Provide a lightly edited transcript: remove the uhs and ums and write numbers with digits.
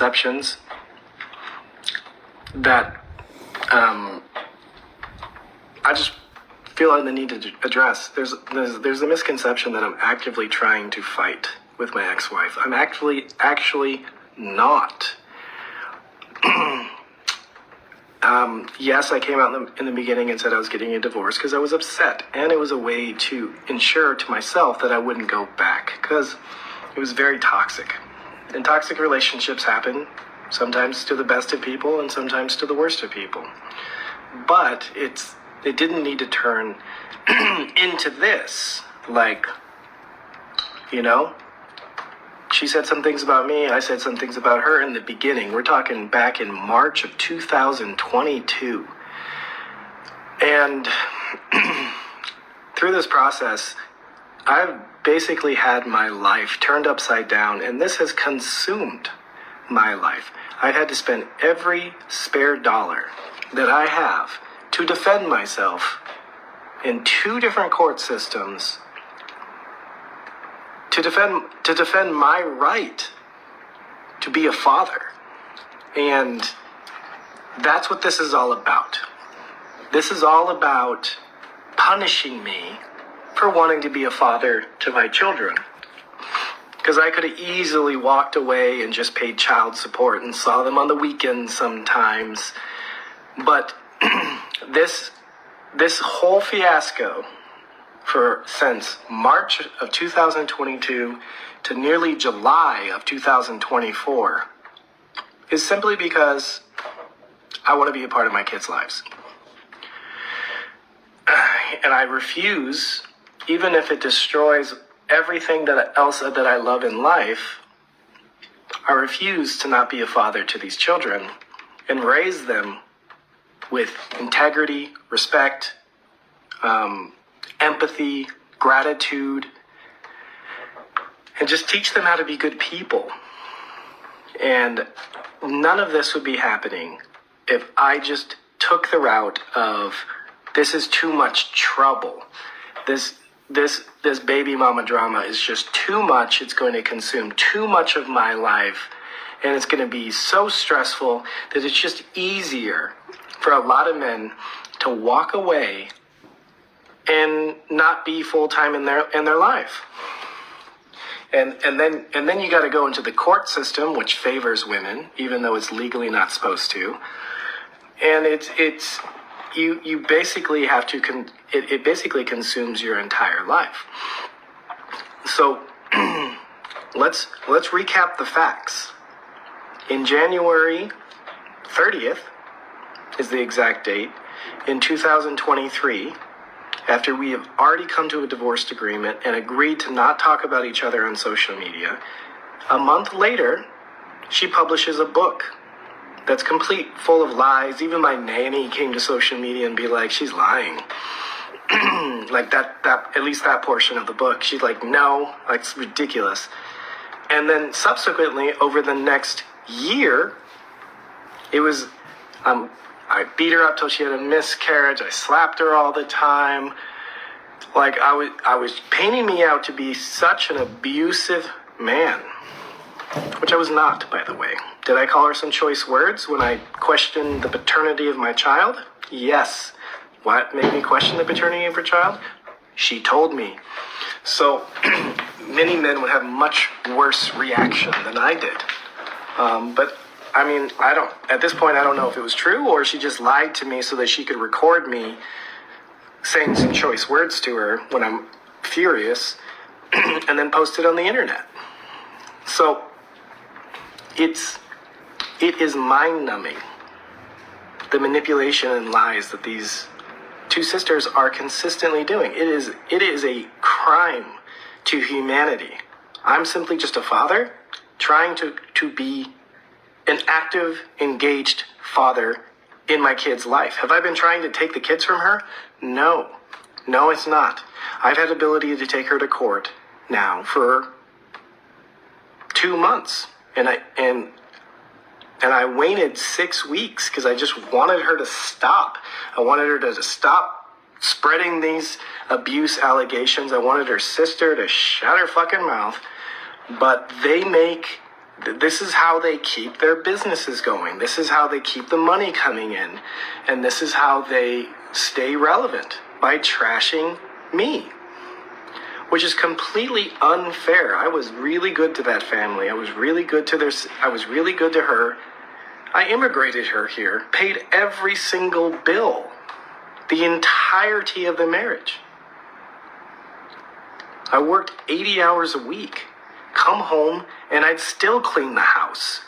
misconceptions that I just feel I the need to address. There's a misconception that I'm actively trying to fight with my ex-wife. I'm actually not. Yes, I came out in the beginning and said I was getting a divorce because I was upset, and it was a way to ensure to myself that I wouldn't go back because it was very toxic. And toxic relationships happen sometimes to the best of people and sometimes to the worst of people. But it didn't need to turn into this. Like, you know, she said some things about me, I said some things about her in the beginning. We're talking back in March of 2022. And through this process, I've basically had my life turned upside down, and this has consumed my life. I've had to spend every spare dollar that I have to defend myself in 2 different court systems to defend my right to be a father. And that's what this is all about. This is all about punishing me for wanting to be a father to my children. Because I could have easily walked away and just paid child support and saw them on the weekends sometimes. But this whole fiasco since March of 2022 to nearly July of 2024 is simply because I want to be a part of my kids' lives. And I refuse, even if it destroys everything else that I love in life, I refuse to not be a father to these children and raise them with integrity, respect, empathy, gratitude, and just teach them how to be good people. And none of this would be happening if I just took the route of, this is too much trouble. This baby mama drama is just too much. It's going to consume too much of my life, and it's going to be so stressful that it's just easier for a lot of men to walk away and not be full-time in their life. And then you got to go into the court system, which favors women, even though it's legally not supposed to. And you basically have to it basically consumes your entire life. So let's recap the facts. In January 30th is the exact date, in 2023, after we have already come to a divorce agreement and agreed to not talk about each other on social media, a month later, she publishes a book that's complete, full of lies. Even my nanny came to social media and be like, she's lying. Like that, at least that portion of the book. She's like, no, like, it's ridiculous. And then subsequently, over the next year, it was, I beat her up till she had a miscarriage. I slapped her all the time. Like, I was painting me out to be such an abusive man, which I was not, by the way. Did I call her some choice words when I questioned the paternity of my child? Yes. What made me question the paternity of her child? She told me. So many men would have much worse reaction than I did. But I mean, at this point, I don't know if it was true or she just lied to me so that she could record me saying some choice words to her when I'm furious and then post it on the internet. So it is mind-numbing, the manipulation and lies that these 2 sisters are consistently doing. It is a crime to humanity. I'm simply just a father trying to be an active, engaged father in my kid's life. Have I been trying to take the kids from her? No, it's not. I've had the ability to take her to court now for 2 months, and I waited 6 weeks because I just wanted her to stop. I wanted her to stop spreading these abuse allegations. I wanted her sister to shut her fucking mouth, but they make This is how they keep their businesses going. This is how they keep the money coming in. And this is how they stay relevant, by trashing me, which is completely unfair. I was really good to that family. I was really good to her. I immigrated her here, paid every single bill, the entirety of the marriage. I worked 80 hours a week, come home, and I'd still clean the house.